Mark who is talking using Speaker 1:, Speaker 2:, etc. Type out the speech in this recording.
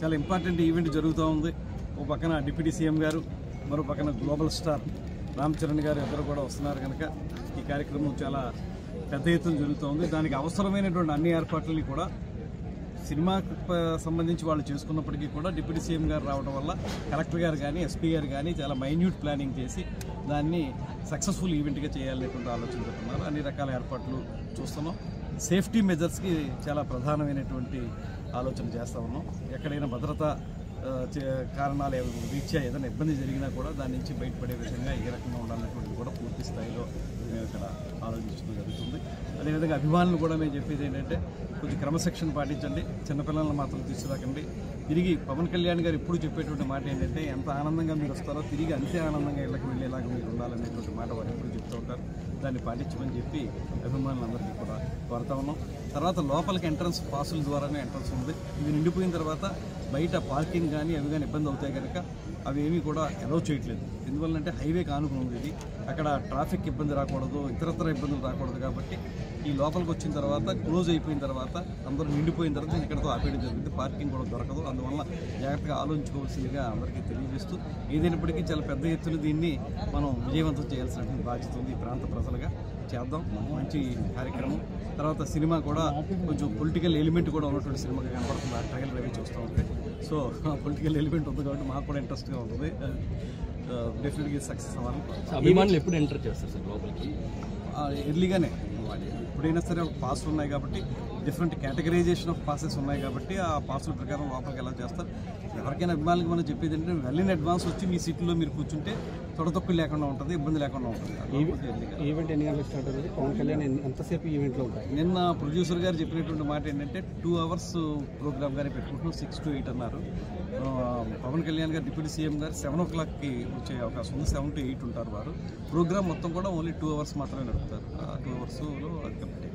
Speaker 1: చాలా important event జరుగుతూ ఉంది. ఒక పక్కన డిప్యూటీ సీఎం గారు, మరో పక్కన గ్లోబల్ స్టార్ రామ్ చరణ్ గారు ఇద్దరు కూడా వస్తున్నారు కనుక ఈ కార్యక్రమం చాలా పెద్ద ఎత్తున జరుగుతూ ఉంది. దానికి అవసరమైనటువంటి అన్ని ఏర్పాట్లని కూడా సినిమాకు సంబంధించి వాళ్ళు చేసుకున్నప్పటికీ కూడా డిప్యూటీ సీఎం గారు రావడం వల్ల కలెక్టర్ గారు కానీ ఎస్పీ గారు కానీ చాలా మైన్యూట్ ప్లానింగ్ చేసి దాన్ని సక్సెస్ఫుల్ ఈవెంట్గా చేయాలనేటువంటి ఆలోచన పెట్టున్నారు. అన్ని రకాల ఏర్పాట్లు చూస్తున్నాం. సేఫ్టీ మెజర్స్కి చాలా ప్రధానమైనటువంటి ఆలోచన చేస్తూ ఉన్నాం. ఎక్కడైనా భద్రతా కారణాలు రీత్యా ఏదైనా ఇబ్బంది జరిగినా కూడా దాని నుంచి బయటపడే విధంగా ఏ రకంగా ఉండాలనేటువంటిది కూడా పూర్తి స్థాయిలో మేము ఇక్కడ ఆలోచించడం జరుగుతుంది. అదేవిధంగా అభిమానులు కూడా మేము చెప్పేది ఏంటంటే కొంచెం క్రమశిక్షణ పాటించండి, చిన్నపిల్లలను మాత్రం తీసుకురాకండి. తిరిగి పవన్ కళ్యాణ్ గారు ఇప్పుడు చెప్పేటువంటి మాట ఏంటంటే ఎంత ఆనందంగా మీరు వస్తారో తిరిగి అంతే ఆనందంగా ఇళ్ళకి వెళ్ళేలాగా మీరు ఉండాలనేటువంటి మాట వారు ఎప్పుడు చెప్తూ ఉంటారు. దాన్ని పాటించమని చెప్పి అభిమానులందరికీ కూడా కోరుతా ఉన్నాం. తర్వాత లోపలికి ఎంట్రన్స్ పాసుల ద్వారానే ఎంట్రన్స్ ఉంది. ఇది నిండిపోయిన తర్వాత బయట పార్కింగ్ కానీ అవి కానీ ఇబ్బంది అవుతాయి కనుక అవి ఏమీ కూడా అలౌ చేయట్లేదు. ఎందువల్లంటే హైవేకి ఆనుకుని ఉంది ఇది, అక్కడ ట్రాఫిక్ ఇబ్బంది రాకూడదు, ఇతరత్ర ఇబ్బందులు రాకూడదు. కాబట్టి ఈ లోపలికి వచ్చిన తర్వాత క్లోజ్ అయిపోయిన తర్వాత అందరూ నిండిపోయిన తర్వాత ఇక్కడతో ఆపేయడం జరుగుతుంది. పార్కింగ్ కూడా దొరకదు. అందువల్ల జాగ్రత్తగా ఆలోచించుకోవాల్సిందిగా అందరికీ తెలియజేస్తూ ఏదైనప్పటికీ చాలా పెద్ద ఎత్తున దీన్ని మనం విజయవంతం చేయాల్సినటువంటి బాధ్యత ఉంది. ఈ ప్రాంత ప్రజలుగా చేద్దాం, మంచి కార్యక్రమం. తర్వాత సినిమా కూడా కొంచెం పొలిటికల్ ఎలిమెంట్ కూడా ఉన్నటువంటి సినిమాగా కనపడుతుంది. ఆ ట్రైలర్ అవి చూస్తూ ఉంటే సో పొలిటికల్ ఎలిమెంట్ ఉంది కాబట్టి మాకు కూడా ఇంట్రెస్ట్గా ఉంటుంది. డెఫినెట్గా సక్సెస్ అవ్వాలి.
Speaker 2: అభిమానులు ఎప్పుడు ఎంటర్ చేస్తారు సార్ లోపలికి?
Speaker 1: ఎర్లీగానే ఎప్పుడైనా సరే పాస్ ఉన్నాయి కాబట్టి డిఫరెంట్ కేటగరైజేషన్ ఆఫ్ పాసెస్ ఉన్నాయి కాబట్టి ఆ పాసుల ప్రకారం లోపలికి ఎలా చేస్తారు. ఎవరికైనా అభిమానులకు మనం చెప్పేది ఏంటంటే వెళ్ళిన అడ్వాన్స్ వచ్చి మీ సీట్లో మీరు కూర్చుంటే తొడతొక్కులు లేకుండా ఉంటుంది, ఇబ్బంది లేకుండా ఉంటుంది.
Speaker 2: ఈవెంట్ ఎన్ని గంటలకు స్టార్ట్ అవుతుంది? పవన్ కళ్యాణ్ ఎంతసేపు ఈవెంట్లో ఉంటాయి?
Speaker 1: నిన్న ప్రొడ్యూసర్ గారు చెప్పినటువంటి మాట ఏంటంటే 2 hours ప్రోగ్రామ్ గానే పెట్టుకుంటున్నాం. 6 to 8 అన్నారు. పవన్ కళ్యాణ్ గారు డిప్యూటీ సీఎం గారు 7 o'clockకి వచ్చే అవకాశం ఉంది. 7 to 8 ఉంటారు వారు. ప్రోగ్రామ్ మొత్తం కూడా ఓన్లీ 2 hours మాత్రమే నడుపుతారు. ఆ 2 hours అది కంప్లీట్.